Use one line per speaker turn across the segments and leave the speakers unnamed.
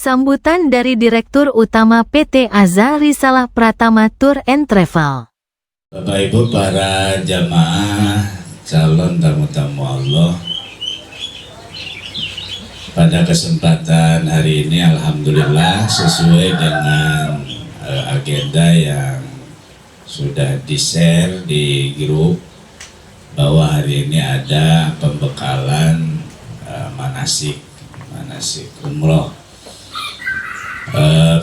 Sambutan dari Direktur Utama PT Azhar Risalah Pratama Tour and Travel.
Bapak Ibu para jamaah calon tamu-tamu Allah, pada kesempatan hari ini alhamdulillah sesuai dengan agenda yang sudah di-share di grup bahwa hari ini ada pembekalan manasik umroh.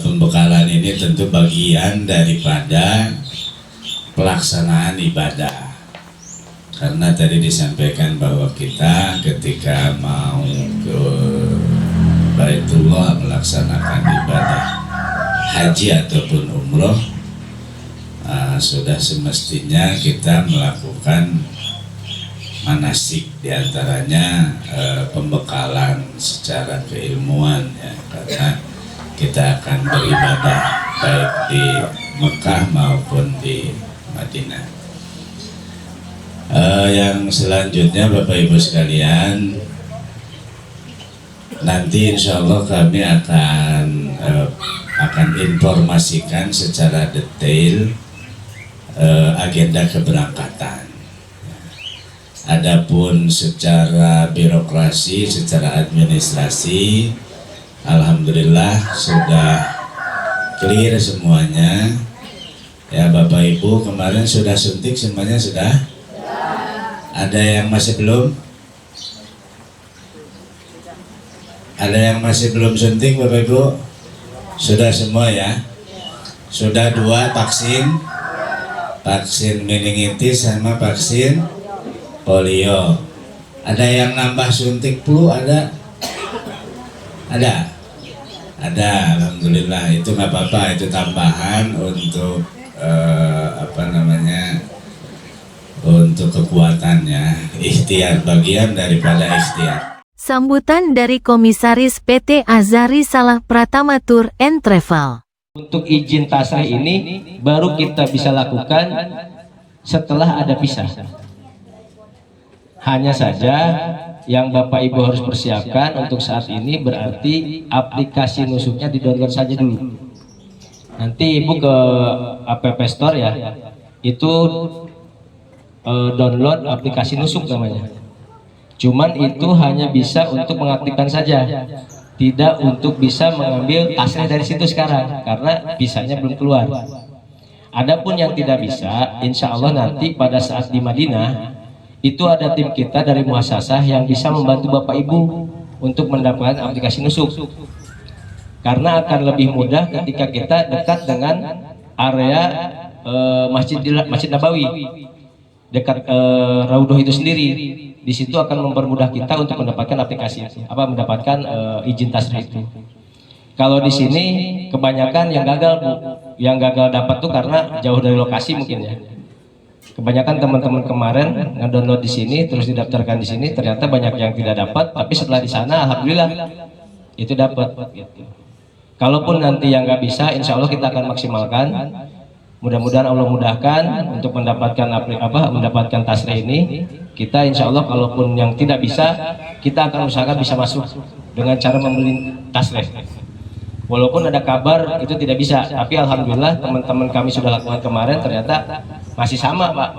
Pembekalan ini tentu bagian daripada pelaksanaan ibadah, karena tadi disampaikan bahwa kita ketika mau ke Baitullah melaksanakan ibadah haji ataupun umroh, sudah semestinya kita melakukan manasik, diantaranya pembekalan secara keilmuan ya, karena kita akan beribadah baik di Mekah maupun di Madinah. Yang selanjutnya Bapak Ibu sekalian, nanti insya Allah kami akan informasikan secara detail agenda keberangkatan. Adapun secara birokrasi, secara administrasi, alhamdulillah sudah clear semuanya ya. Bapak Ibu kemarin sudah suntik semuanya sudah? Ada yang masih belum? Ada yang masih belum suntik Bapak Ibu? Sudah semua ya? Sudah 2 vaksin meningitis sama vaksin polio. Ada yang nambah suntik flu ada? Ada, alhamdulillah. Itu nggak apa-apa, itu tambahan untuk untuk kekuatannya, ikhtiar, bagian daripada ikhtiar.
Sambutan dari Komisaris PT Azhar Risalah Pratama Tour and Travel.
Untuk izin tasrih ini baru kita bisa lakukan setelah ada visa. Hanya saja yang Bapak Ibu harus persiapkan untuk saat ini berarti aplikasi nusuknya di-download saja dulu. Nanti Ibu ke App Store ya, itu download aplikasi nusuk namanya. Cuman itu hanya bisa untuk mengaktifkan saja, tidak untuk bisa mengambil tasnya dari situ sekarang karena visanya belum keluar. Adapun yang tidak bisa, insya Allah nanti pada saat di Madinah itu ada tim kita dari muasasah yang bisa membantu Bapak Ibu untuk mendapatkan aplikasi nusuk. Karena akan lebih mudah ketika kita dekat dengan area Masjid Nabawi, dekat Raudhah itu sendiri. Di situ akan mempermudah kita untuk mendapatkan aplikasi itu, mendapatkan izin tasrih itu. Kalau di sini kebanyakan yang gagal, Bu. Yang gagal dapat tuh karena jauh dari lokasi mungkin ya. Kebanyakan teman-teman kemarin ngedownload di sini terus didaftarkan di sini, ternyata banyak yang tidak dapat, tapi setelah di sana alhamdulillah itu dapat gitu. Kalaupun nanti yang nggak bisa, insya Allah kita akan maksimalkan. Mudah-mudahan Allah mudahkan untuk mendapatkan tasrih ini. Kita insya Allah kalaupun yang tidak bisa, kita akan usahakan bisa masuk dengan cara membeli tasrih. Walaupun ada kabar itu tidak bisa, tapi alhamdulillah teman-teman kami sudah lakukan kemarin, ternyata masih sama Pak,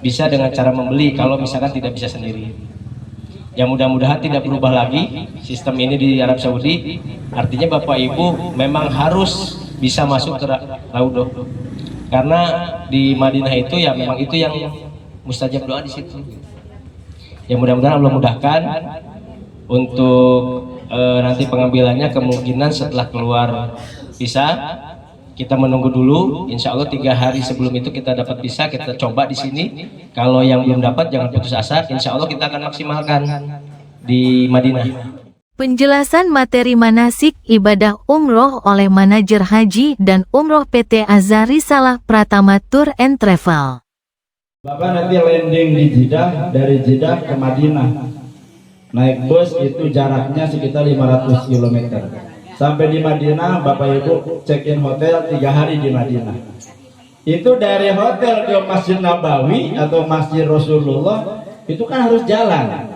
bisa dengan cara membeli kalau misalkan tidak bisa sendiri. Ya mudah-mudahan tidak berubah lagi sistem ini di Arab Saudi. Artinya Bapak Ibu memang harus bisa masuk ke Raudhah, karena di Madinah itu ya memang itu yang mustajab doa di situ. Ya mudah-mudahan Allah mudahkan untuk nanti pengambilannya. Kemungkinan setelah keluar visa kita menunggu dulu, insya Allah 3 hari sebelum itu kita dapat visa, kita coba di sini. Kalau yang belum dapat jangan putus asa, insya Allah kita akan maksimalkan di Madinah.
Penjelasan materi manasik ibadah umroh oleh manajer haji dan umroh PT Azhar Risalah Pratama Tour and Travel.
Bapak nanti landing di Jeddah, dari Jeddah ke Madinah. Naik bus itu jaraknya sekitar 500 km. Sampai di Madinah, Bapak Ibu check-in hotel 3 hari di Madinah. Itu dari hotel ke Masjid Nabawi atau Masjid Rasulullah, itu kan harus jalan.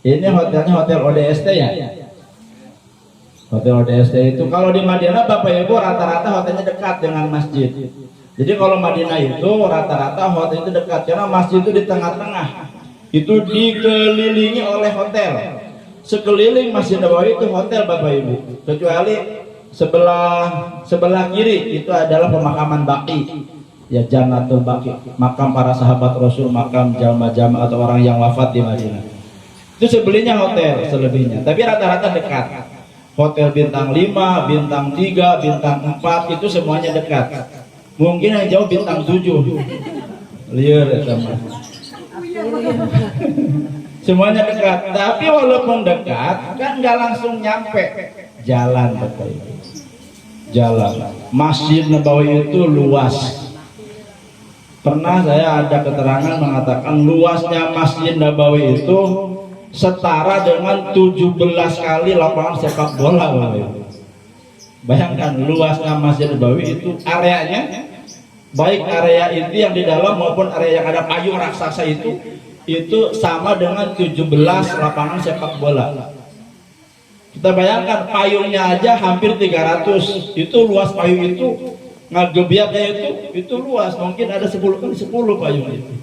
Ini hotelnya hotel ODST ya. Hotel ODST itu kalau di Madinah Bapak Ibu rata-rata hotelnya dekat dengan masjid. Jadi kalau Madinah itu rata-rata hotel itu dekat karena masjid itu di tengah-tengah. Itu dikelilingi oleh hotel. Sekeliling Masjid Nabawi itu hotel Bapak Ibu. Kecuali sebelah kiri itu adalah pemakaman Baqi. Ya Jannatul Baqi, makam para sahabat Rasul, makam jamaah-jamaah atau orang yang wafat di Madinah. Itu sebelahnya hotel, selebihnya. Tapi rata-rata dekat. Hotel bintang 5, bintang 3, bintang 4 itu semuanya dekat. Mungkin yang jauh bintang 7. Liar teman. Semuanya dekat. Tapi walaupun dekat, kan nggak langsung nyampe. Jalan Bapak Ibu. Jalan. Masjid Nabawi itu luas. Pernah saya ada keterangan mengatakan luasnya Masjid Nabawi itu setara dengan 17 kali lapangan sepak bola. Bayangkan luasnya Masjid Nabawi itu areanya, baik area inti yang di dalam maupun area yang ada payung raksasa itu sama dengan 17 lapangan sepak bola. Kita bayangkan payungnya aja hampir 300. Itu luas payung itu, ngagebiaknya itu luas, mungkin ada 10 kali 10 payung itu.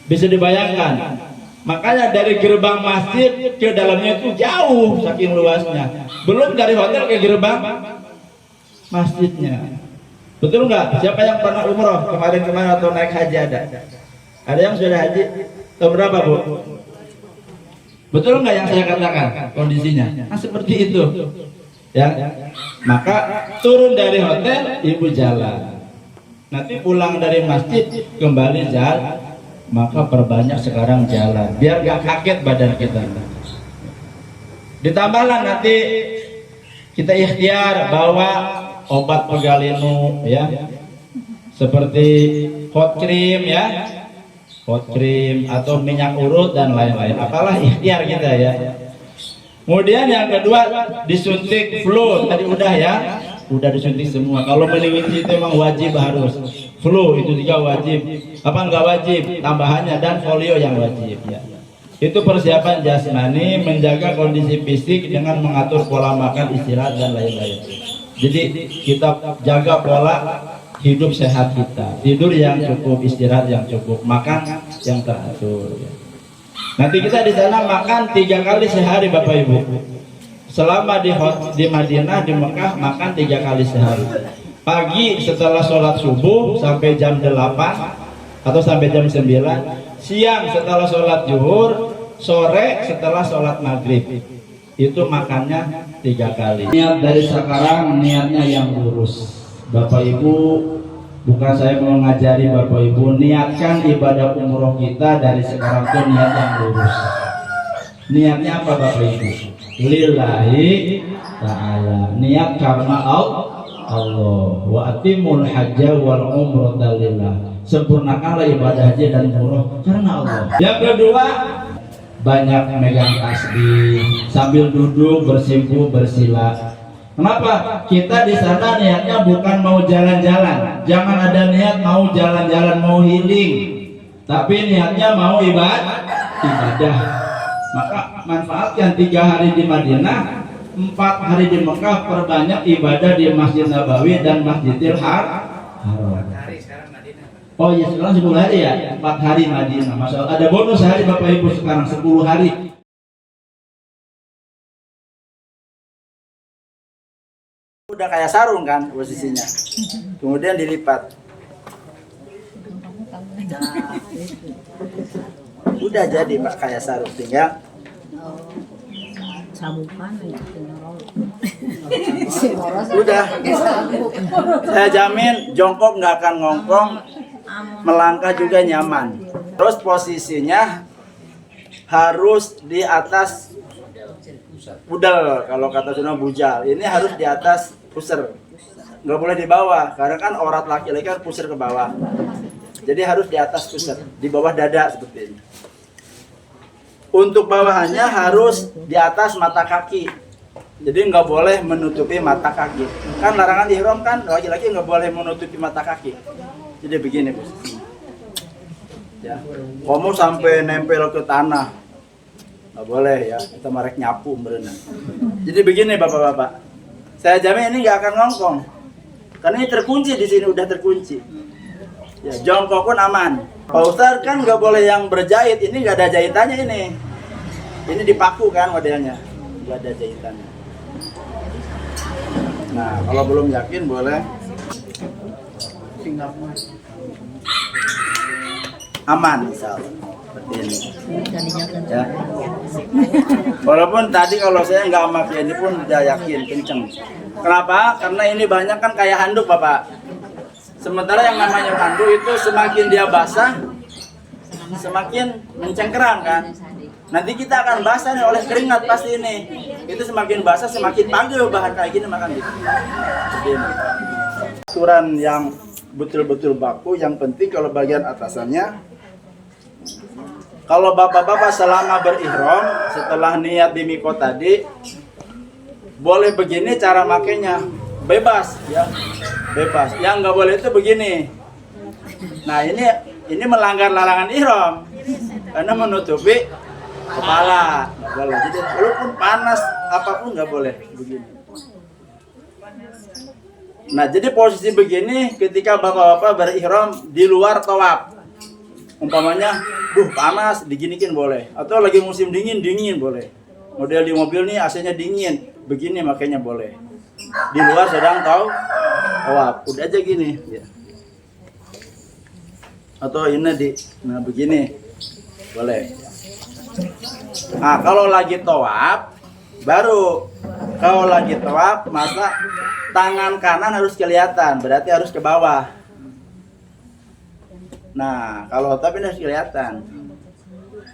Bisa dibayangkan. Makanya dari gerbang masjid ke dalamnya itu jauh saking luasnya. Belum dari hotel ke gerbang masjidnya. Betul nggak? Siapa yang pernah umroh kemarin atau naik haji ada? Ada yang sudah haji? Tahun berapa Bu? Betul nggak yang saya katakan kondisinya? Nah seperti itu. Ya. Maka turun dari hotel, ibu jalan. Nanti pulang dari masjid kembali jalan. Maka perbanyak sekarang jalan biar gak kaget badan kita. Ditambahlah nanti kita ikhtiar bawa obat pegalinu ya, seperti hot cream ya, hot cream atau minyak urut dan lain-lain. Apalah ikhtiar kita ya. Kemudian yang kedua disuntik flu, tadi udah ya, udah disuntik semua. Kalau meningitis itu memang wajib harus. Flu itu juga wajib. Apa enggak wajib? Tambahannya dan polio yang wajib ya. Itu persiapan jasmani, menjaga kondisi fisik dengan mengatur pola makan, istirahat dan lain-lain. Jadi kita jaga pola hidup sehat kita. Tidur yang cukup, istirahat yang cukup, makan yang teratur ya. Nanti kita di sana makan 3 kali sehari Bapak Ibu. Selama di Madinah, di Mekah makan 3 kali sehari. pagi setelah sholat subuh sampai jam 8 atau sampai jam 9, siang setelah sholat zuhur, sore setelah sholat maghrib. Itu makannya 3 kali. Niat dari sekarang, niatnya yang lurus. Bapak Ibu, bukan saya mau ngajari Bapak Ibu, niatkan ibadah umroh kita dari sekarang itu niat yang lurus. Niatnya apa Bapak Ibu? Lillahi ta'ala. Niat karena Allah. Wa atimul hajja wal umrata lillah. Sempurnakanlah ibadah haji dan umroh karena Allah. Yang kedua, banyak megang tasbih sambil duduk bersimpu bersila. Kenapa? Kita di sana niatnya bukan mau jalan-jalan. Jangan ada niat mau jalan-jalan, mau healing, tapi niatnya mau ibadah. Maka manfaatkan 3 hari di Madinah, 4 hari di Mekah, perbanyak ibadah di Masjid Nabawi dan Masjidil Haram. Oh iya, sekarang 10 hari ya, 4 hari Madinah. Masya Allah, ada bonus hari Bapak Ibu sekarang 10 hari. Udah kayak sarung kan posisinya, kemudian dilipat. Udah jadi Pak kayak sarung, tinggal udah. Saya jamin jongkok nggak akan ngongkong, melangkah juga nyaman. Terus posisinya harus di atas budal, kalau kata Sunda bujal. Ini harus di atas pusar, nggak boleh di bawah, karena kan aurat laki-laki kan pusar ke bawah. Jadi harus di atas pusar, di bawah dada seperti ini. Untuk bawahannya harus di atas mata kaki. Jadi nggak boleh menutupi mata kaki. Kan larangan ihram kan laki-laki nggak boleh menutupi mata kaki. Jadi begini posisinya. Ya, kamu sampai nempel ke tanah, nggak boleh ya. Kita marek nyapu berenang. Jadi begini bapak-bapak. Saya jamin ini nggak akan ngongkong. Karena ini terkunci di sini, udah terkunci. Ya, jongkok pun aman. Pak Ustadz kan nggak boleh yang berjahit. Ini nggak ada jahitannya ini. Ini dipaku kan modelnya, nggak ada jahitannya. Nah, kalau belum yakin boleh aman, misalnya seperti ini. Ya. Walaupun tadi kalau saya nggak pakai ini pun udah yakin kenceng. Kenapa? Karena ini banyak kan kayak handuk bapak. Sementara yang namanya handuk itu semakin dia basah, semakin mencengkeram kan. Nanti kita akan basah nih oleh keringat pasti ini. Itu semakin basah semakin panggil bahan kayak gini makan gitu. Begini. Aturan yang betul-betul baku, yang penting kalau bagian atasannya, kalau bapak-bapak selama berihram setelah niat di mikot tadi, boleh begini cara makainya, bebas ya, bebas. Yang nggak boleh itu begini. Nah ini melanggar larangan ihram karena menutupi kepala, nggak boleh. Jadi walaupun panas apapun nggak boleh begini. Nah jadi posisi begini ketika bapak-bapak berihram di luar tawaf, umpamanya, panas diginikin boleh, atau lagi musim dingin boleh. Model di mobil nih AC-nya dingin, begini makanya boleh. Di luar sedang tawaf, udah aja gini. Ya. Atau ini nah begini boleh. Nah kalau lagi tawaf baru, kalau lagi tawaf masa tangan kanan harus kelihatan, berarti harus ke bawah. Nah kalau tawaf ini harus kelihatan,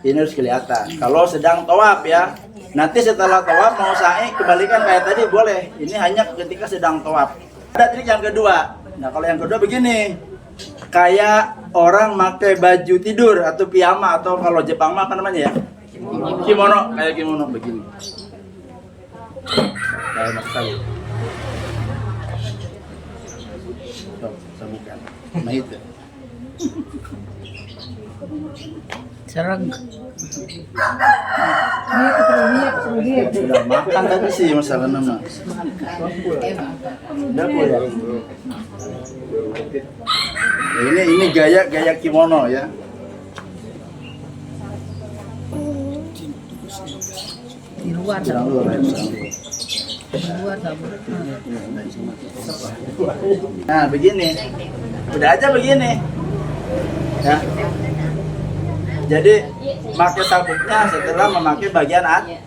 ini harus kelihatan. Kalau sedang tawaf ya, nanti setelah tawaf mau sa'i kebalikan kayak tadi boleh. Ini hanya ketika sedang tawaf. Ada trik yang kedua. Nah kalau yang kedua begini, kayak orang pakai baju tidur atau piyama, atau kalau Jepang mah apa namanya ya, kimono, kayak kimono begini. Kayak sekali. Sabukan. Nah itu.
Serang.
Sudah makan tadi sih masalah nama. Udah ya. Ini gaya kimono ya.
Di luar.
Sedang dulu.
Dua sama.
Nah, begini. Udah aja begini. Ya. Jadi pakai sabuknya setelah memakai bagian atas.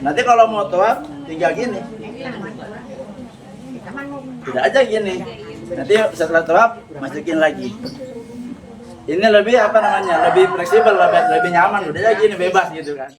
Nanti kalau mau tawaf tinggal gini. Tidak aja gini. Nanti setelah tawaf masukin lagi. Ini lebih apa namanya? Lebih fleksibel, lebih nyaman. Udah aja gini bebas gitu kan.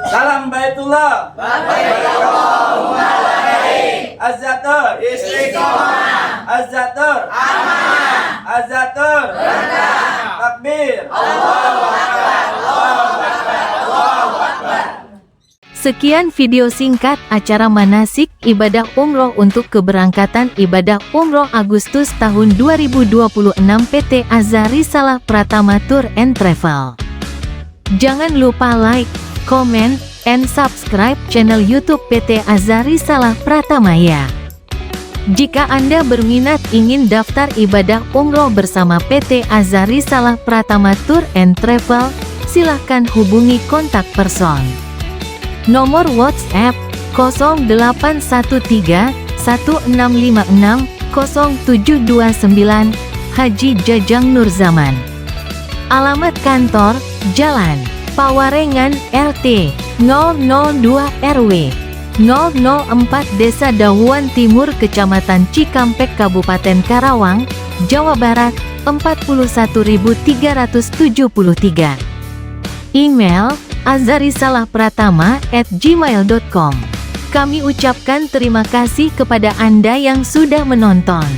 Salam Baitullah. Az-Zatur Istiqomah. Az-Zatur Amanah. Az-Zatur Berkah. Takbir. Allahu Akbar. Allahu Akbar. Allahu Akbar.
Sekian video singkat acara manasik ibadah umroh untuk keberangkatan ibadah umroh Agustus tahun 2026 PT Azhar Risalah Pratama Tour and Travel. Jangan lupa like, comment, and subscribe channel YouTube PT Azhar Risalah Pratama ya. Jika Anda berminat ingin daftar ibadah umroh bersama PT Azhar Risalah Pratama Tour and Travel, silahkan hubungi kontak person. Nomor WhatsApp 0813 1656 0729 Haji Jajang Nurzaman. Alamat kantor Jalan Pawarengan RT 002 RW 004 Desa Dawuan Timur Kecamatan Cikampek Kabupaten Karawang, Jawa Barat 41373. Email azharisalahpratama@gmail.com. Kami ucapkan terima kasih kepada Anda yang sudah menonton.